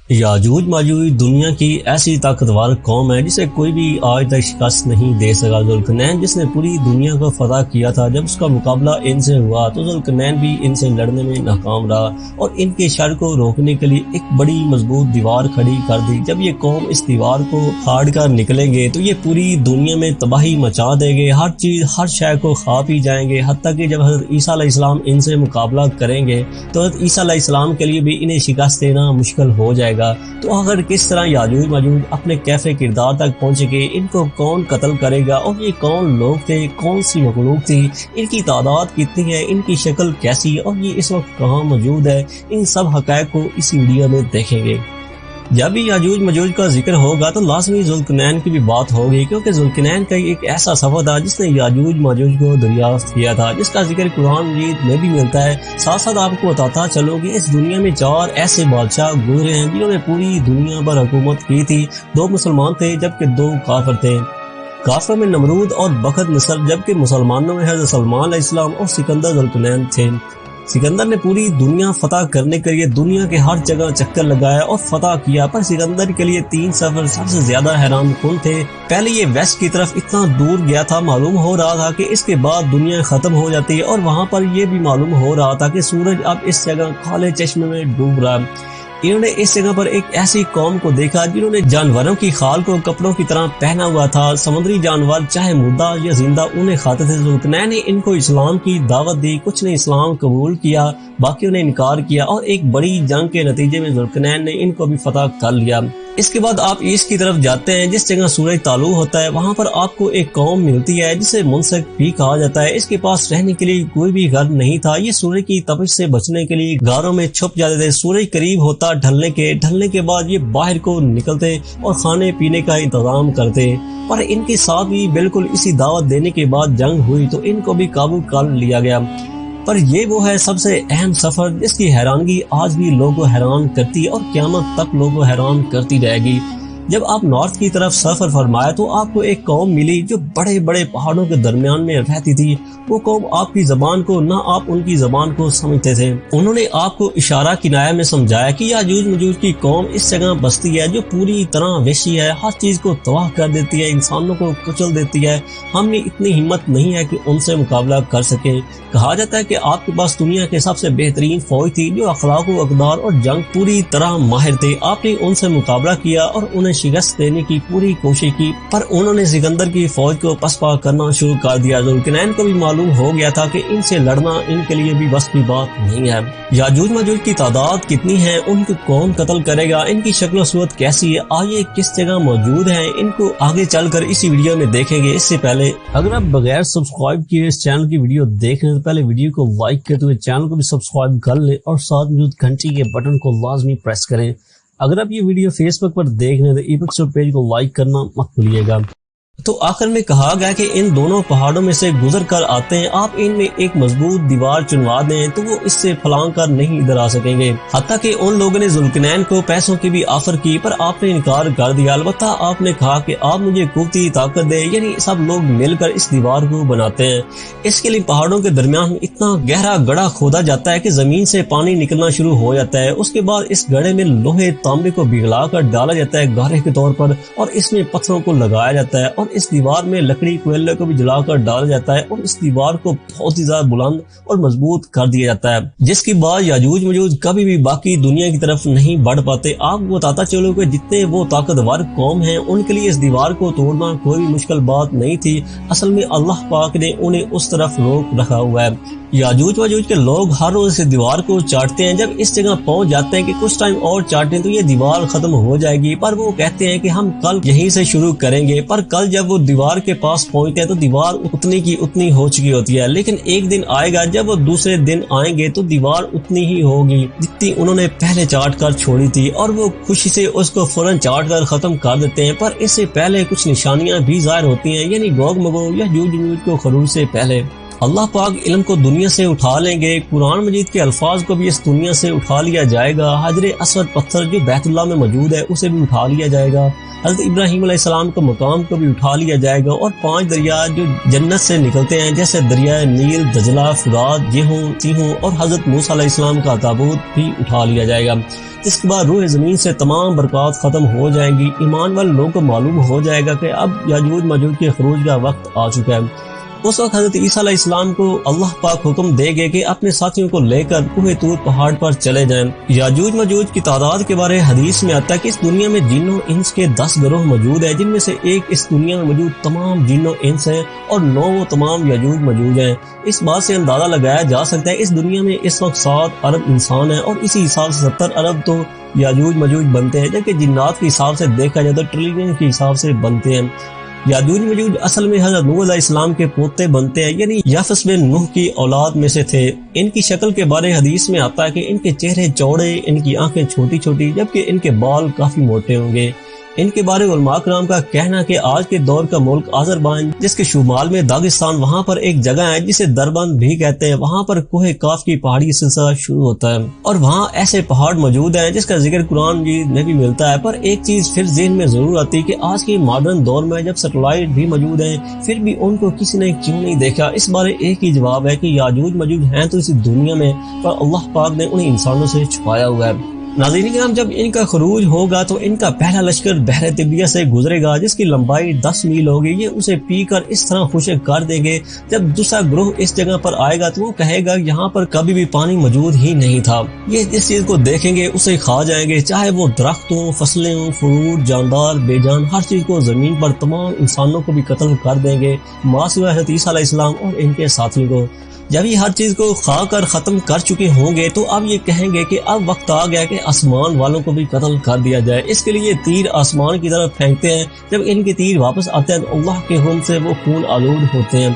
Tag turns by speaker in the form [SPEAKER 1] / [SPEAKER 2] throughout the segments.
[SPEAKER 1] یاجوج ماجوج دنیا کی ایسی طاقتور قوم ہے جسے کوئی بھی آج تک شکست نہیں دے سکا۔ ذوالقرنین جس نے پوری دنیا کو فتح کیا تھا، جب اس کا مقابلہ ان سے ہوا تو ذوالقرنین بھی ان سے لڑنے میں ناکام رہا اور ان کے شر کو روکنے کے لیے ایک بڑی مضبوط دیوار کھڑی کر دی۔ جب یہ قوم اس دیوار کو پھاڑ کر نکلیں گے تو یہ پوری دنیا میں تباہی مچا دے گے، ہر چیز ہر شے کو کھا پی جائیں گے، حتیٰ کہ جب حضرت عیسیٰ علیہ السلام ان سے مقابلہ کریں گے تو حضرت عیسیٰ علیہ السلام کے لیے بھی انہیں شکست دینا مشکل ہو جائے گا۔ تو آخر کس طرح یاجوج ماجوج اپنے کیفے کردار تک پہنچے گے، ان کو کون قتل کرے گا اور یہ کون لوگ تھے، کون سی مخلوق تھی، ان کی تعداد کتنی ہے، ان کی شکل کیسی اور یہ اس وقت کہاں موجود ہے، ان سب حقائق کو اس ویڈیو میں دیکھیں گے۔ جب بھی یاجوج ماجوج کا ذکر ہوگا تو لازمی ذوالقرنین کی بھی بات ہوگی، کیونکہ ذوالقرنین کا ایک ایسا سفر تھا جس نے یاجوج ماجوج کو دریافت کیا تھا، جس کا ذکر قرآن مجید میں بھی ملتا ہے۔ ساتھ ساتھ آپ کو بتاتا چلو کہ اس دنیا میں 4 ایسے بادشاہ گزرے ہیں جنہوں نے پوری دنیا پر حکومت کی تھی۔ 2 مسلمان تھے جبکہ 2 کافر تھے۔ کافروں میں نمرود اور بخت نصر، جبکہ مسلمانوں میں حضرت سلمان علیہ السلام اور سکندر ذوالقرنین تھے۔ سکندر نے پوری دنیا فتح کرنے کے لیے دنیا کے ہر جگہ چکر لگایا اور فتح کیا، پر سکندر کے لیے 3 سفر سب سے زیادہ حیران کن تھے۔ پہلے یہ ویسٹ کی طرف اتنا دور گیا تھا، معلوم ہو رہا تھا کہ اس کے بعد دنیا ختم ہو جاتی ہے، اور وہاں پر یہ بھی معلوم ہو رہا تھا کہ سورج اب اس جگہ کالے چشمے میں ڈوب رہا ہے۔ انہوں نے اس جگہ پر ایک ایسی قوم کو دیکھا جنہوں نے جانوروں کی خال کو کپڑوں کی طرح پہنا ہوا تھا۔ سمندری جانور چاہے مردہ یا زندہ انہیں کھاتے تھے۔ ذوالقرنین نے ان کو اسلام کی دعوت دی، کچھ نے اسلام قبول کیا، باقیوں نے انکار کیا، اور ایک بڑی جنگ کے نتیجے میں ذوالقرنین نے ان کو بھی فتح کر لیا۔ اس کے بعد آپ ایسٹ کی طرف جاتے ہیں، جس جگہ سورج طالوع ہوتا ہے وہاں پر آپ کو ایک قوم ملتی ہے جسے منسک بھی کہا جاتا ہے۔ اس کے پاس رہنے کے لیے کوئی بھی گھر نہیں تھا، یہ سورج کی تپش سے بچنے کے لیے غاروں میں چھپ جاتے تھے۔ سورج قریب ہوتا ڈھلنے کے بعد یہ باہر کو نکلتے اور کھانے پینے کا انتظام کرتے، پر ان کے ساتھ بھی بالکل اسی دعوت دینے کے بعد جنگ ہوئی تو ان کو بھی قابو کر لیا گیا۔ پر یہ وہ ہے سب سے اہم سفر جس کی حیرانگی آج بھی لوگوں کو حیران کرتی ہے اور قیامت تک لوگوں کو حیران کرتی رہے گی۔ جب آپ نارتھ کی طرف سفر فرمایا تو آپ کو ایک قوم ملی جو بڑے بڑے پہاڑوں کے درمیان میں رہتی تھی۔ وہ قوم آپ کی زبان کو نہ آپ ان کی زبان کو سمجھتے تھے۔ انہوں نے آپ کو اشارہ کنایہ میں سمجھایا کہ یاجوج ماجوج کی قوم اس جگہ بستی ہے جو پوری طرح وحشی ہے، ہر چیز کو تباہ کر دیتی ہے، انسانوں کو کچل دیتی ہے۔ ہم میں اتنی ہمت نہیں ہے کہ ان سے مقابلہ کر سکیں۔ کہا جاتا ہے کہ آپ کے پاس دنیا کے سب سے بہترین فوج تھی جو اخلاق و اقدار اور جنگ پوری طرح ماہر تھے۔ آپ نے ان سے مقابلہ کیا اور انہیں شکست دینے کی پوری کوشش کی، پر انہوں نے سکندر کی فوج کو پسپا کرنا شروع کر دیا۔ ذوالقرنین کو بھی معلوم ہو گیا تھا کہ ان سے لڑنا ان کے لیے بھی بس کی بات نہیں ہے۔ یاجوج ماجوج کی تعداد کتنی ہے، ان کو کون قتل کرے گا، ان کی شکل و صورت کیسی ہے، آئیے کس جگہ موجود ہیں، ان کو آگے چل کر اسی ویڈیو میں دیکھیں گے۔ اس سے پہلے اگر آپ بغیر سبسکرائب کیے اس چینل کی ویڈیو دیکھ رہے ہیں تو پہلے ویڈیو کو لائک کرتے ہوئے چینل کو بھی سبسکرائب کر لیں اور ساتھ موجود گھنٹی کے بٹن کو لازمی پریس کریں۔ اگر آپ یہ ویڈیو فیس بک پر دیکھ رہے ہیں تو ای بک پیج کو لائک کرنا مت بھولیے گا۔ تو آخر میں کہا گیا کہ ان دونوں پہاڑوں میں سے گزر کر آتے ہیں، آپ ان میں ایک مضبوط دیوار چنوا دیں تو وہ اس سے پھلانگ کر نہیں ادھر آ سکیں گے۔ حتیٰ کہ ان لوگوں نے ذوالقرنین کو پیسوں کی بھی آفر کی، پر آپ نے انکار کر دیا۔ البتہ آپ نے کہا کہ آپ مجھے قوتی طاقت دے، یعنی سب لوگ مل کر اس دیوار کو بناتے ہیں۔ اس کے لیے پہاڑوں کے درمیان اتنا گہرا گڑھا کھودا جاتا ہے کہ زمین سے پانی نکلنا شروع ہو جاتا ہے۔ اس کے بعد اس گڑھے میں لوہے تانبے کو پگھلا کر ڈالا جاتا ہے گارے کے طور پر، اور اس میں پتھروں کو لگایا جاتا ہے، اور اس دیوار میں لکڑی کوئلے کو بھی جلا کر ڈالا جاتا ہے، اور اس دیوار کو بہت ہی زیادہ بلند اور مضبوط کر دیا جاتا ہے، جس کی بعد یاجوج ماجوج کبھی بھی باقی دنیا کی طرف نہیں بڑھ پاتے۔ آپ کو بتاتا چلو کہ جتنے وہ طاقتور قوم ہیں ان کے لیے اس دیوار کو توڑنا کوئی بھی مشکل بات نہیں تھی، اصل میں اللہ پاک نے انہیں اس طرف روک رکھا ہوا ہے۔ یاجوج ماجوج کے لوگ ہر روز اس دیوار کو چاٹتے ہیں، جب اس جگہ پہنچ جاتے ہیں کہ کچھ ٹائم اور چاٹیں تو یہ دیوار ختم ہو جائے گی، پر وہ کہتے ہیں کہ ہم کل یہیں سے شروع کریں گے۔ پر کل جب وہ دیوار کے پاس پہنچتے ہیں تو دیوار اتنی کی اتنی ہو چکی ہوتی ہے، لیکن ایک دن آئے گا جب وہ دوسرے دن آئیں گے تو دیوار اتنی ہی ہوگی جتنی انہوں نے پہلے چاٹ کر چھوڑی تھی، اور وہ خوشی سے اس کو فوراً چاٹ کر ختم کر دیتے ہیں۔ پر اس سے پہلے کچھ نشانیاں بھی ظاہر ہوتی ہیں، یعنی گوگ مگوگ یا یاجوج ماجوج کو خروج سے پہلے اللہ پاک علم کو دنیا سے اٹھا لیں گے، قرآن مجید کے الفاظ کو بھی اس دنیا سے اٹھا لیا جائے گا، حجر اسود پتھر جو بیت اللہ میں موجود ہے اسے بھی اٹھا لیا جائے گا، حضرت ابراہیم علیہ السلام کا مقام کو بھی اٹھا لیا جائے گا، اور 5 دریا جو جنت سے نکلتے ہیں جیسے دریائے نیل، دجلہ، فرات، جیہوں، سیہوں، اور حضرت موسیٰ علیہ السلام کا تابوت بھی اٹھا لیا جائے گا۔ اس کے بعد روح زمین سے تمام برکات ختم ہو جائیں گی، ایمان والے لوگوں کو معلوم ہو جائے گا کہ اب یاجوج ماجوج کے خروج کا وقت آ چکا ہے۔ اس وقت حضرت عیسیٰ علیہ السلام کو اللہ پاک حکم دے گے کہ اپنے ساتھیوں کو لے کر کوہ طور پہاڑ پر چلے جائیں۔ یاجوج ماجوج کی تعداد کے بارے حدیث میں آتا ہے کہ اس دنیا میں جن و انس کے 10 گروہ موجود ہیں، جن میں سے ایک اس دنیا میں موجود تمام جن و انس ہیں اور 9 وہ تمام یاجوج ماجوج ہیں۔ اس بات سے اندازہ لگایا جا سکتا ہے اس دنیا میں اس وقت 7 ارب انسان ہیں، اور اسی حساب سے 70 ارب تو یاجوج ماجوج بنتے ہیں، جبکہ جنات کے حساب سے دیکھا جائے تو ٹریلین کے حساب سے بنتے ہیں۔ یاجوج ماجوج اصل میں حضرت نوح علیہ السلام کے پوتے بنتے ہیں، یعنی یافس بن نوح کی اولاد میں سے تھے۔ ان کی شکل کے بارے حدیث میں آتا ہے کہ ان کے چہرے چوڑے، ان کی آنکھیں چھوٹی چھوٹی، جبکہ ان کے بال کافی موٹے ہوں گے۔ ان کے بارے علماء کرام کا کہنا کہ آج کے دور کا ملک آذربائجان جس کے شمال میں داغستان، وہاں پر ایک جگہ ہے جسے دربند بھی کہتے ہیں، وہاں پر کوہ کاف کی پہاڑی سلسلہ شروع ہوتا ہے، اور وہاں ایسے پہاڑ موجود ہیں جس کا ذکر قرآن مجید میں بھی ملتا ہے۔ پر ایک چیز پھر ذہن میں ضرور آتی ہے کہ آج کے ماڈرن دور میں جب سیٹلائٹ بھی موجود ہیں پھر بھی ان کو کسی نے کیوں نہیں دیکھا؟ اس بارے ایک ہی جواب ہے کہ یاجوج ماجوج ہیں تو اسی دنیا میں، پر اللہ پاک نے انہیں انسانوں سے چھپایا ہوا ہے۔ ناظرین کرام، جب ان کا خروج ہوگا تو ان کا پہلا لشکر بحر طبیہ سے گزرے گا جس کی لمبائی 10 میل ہوگی، یہ اسے پی کر اس طرح خشک کر دیں گے۔ جب دوسرا گروہ اس جگہ پر آئے گا تو وہ کہے گا یہاں پر کبھی بھی پانی موجود ہی نہیں تھا، یہ جس چیز کو دیکھیں گے اسے کھا جائیں گے، چاہے وہ درخت ہوں، فصلیں ہوں، فروٹ، جاندار، بے جان، ہر چیز کو زمین پر تمام انسانوں کو بھی قتل کر دیں گے، ماسوا حضرت عیسیٰ علیہ السلام اور ان کے ساتھیوں کو۔ جب یہ ہر چیز کو کھا کر ختم کر چکے ہوں گے تو اب یہ کہیں گے کہ اب وقت آ گیا کہ آسمان والوں کو بھی قتل کر دیا جائے۔ اس کے لیے تیر آسمان کی طرف پھینکتے ہیں، جب ان کے تیر واپس آتے ہیں تو اللہ کے حکم سے وہ خون آلود ہوتے ہیں۔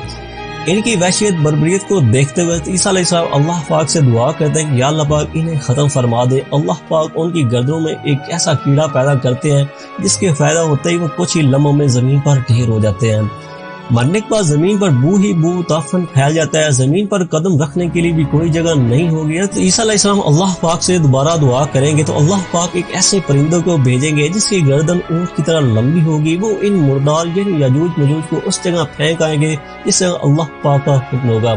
[SPEAKER 1] ان کی وحشیت بربریت کو دیکھتے ہوئے عیسیٰ علیہ السلام اللہ پاک سے دعا کرتے ہیں کہ یا اللہ پاک انہیں ختم فرما دے۔ اللہ پاک ان کی گردنوں میں ایک ایسا کیڑا پیدا کرتے ہیں جس کے فائدہ ہوتے ہی وہ کچھ ہی لمحوں میں زمین پر ڈھیر ہو جاتے ہیں۔ مرنے کے بعد زمین پر بو ہی بو تعفن پھیل جاتا ہے، زمین پر قدم رکھنے کے لیے بھی کوئی جگہ نہیں ہوگی۔ تو عیسیٰ علیہ السلام اللہ پاک سے دوبارہ دعا کریں گے تو اللہ پاک ایک ایسے پرندوں کو بھیجیں گے جس کی گردن اونٹ کی طرح لمبی ہوگی، وہ ان مردار یعنی یاجوج ماجوج کو اس جگہ پھینک آئیں گے جس سے اللہ پاک کا حکم ہوگا۔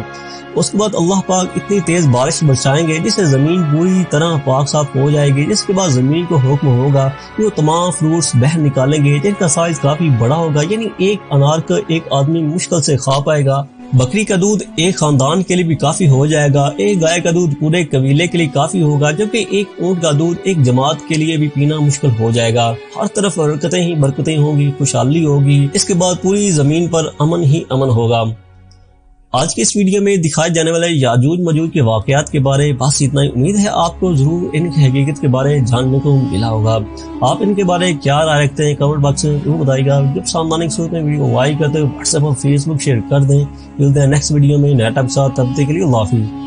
[SPEAKER 1] اس کے بعد اللہ پاک اتنی تیز بارش برسائیں گے جس سے زمین پوری طرح پاک صاف ہو جائے گی، جس کے بعد زمین کو حکم ہوگا کہ وہ تمام فروٹس باہر نکالیں گے جن کا سائز کافی بڑا ہوگا، یعنی ایک انار کا ایک آدمی مشکل سے کھا پائے گا۔ بکری کا دودھ ایک خاندان کے لیے بھی کافی ہو جائے گا، ایک گائے کا دودھ پورے قبیلے کے لیے کافی ہوگا، جبکہ ایک اونٹ کا دودھ ایک جماعت کے لیے بھی پینا مشکل ہو جائے گا۔ ہر طرف برکتیں ہی برکتیں ہوں گی، خوشحالی ہوگی۔ اس کے بعد پوری زمین پر امن ہی امن ہوگا۔ آج کے اس ویڈیو میں دکھائے جانے والے یاجوج ماجوج کے واقعات کے بارے بس اتنا ہی۔ امید ہے آپ کو ضرور ان کی حقیقت کے بارے جاننے کو ملا ہوگا۔ آپ ان کے بارے کیا رائے رکھتے ہیں کمنٹ باکس میں ضرور بتائیے گا۔ جب سامنے کی صورت میں ویڈیو لائک کرتے ہوئے واٹس ایپ اور فیس بک شیئر کر دیں۔ ملتے ہیں نیکسٹ ویڈیو میں نیا ٹاپک کے ساتھ، تب تک کے لیے اللہ حافظ۔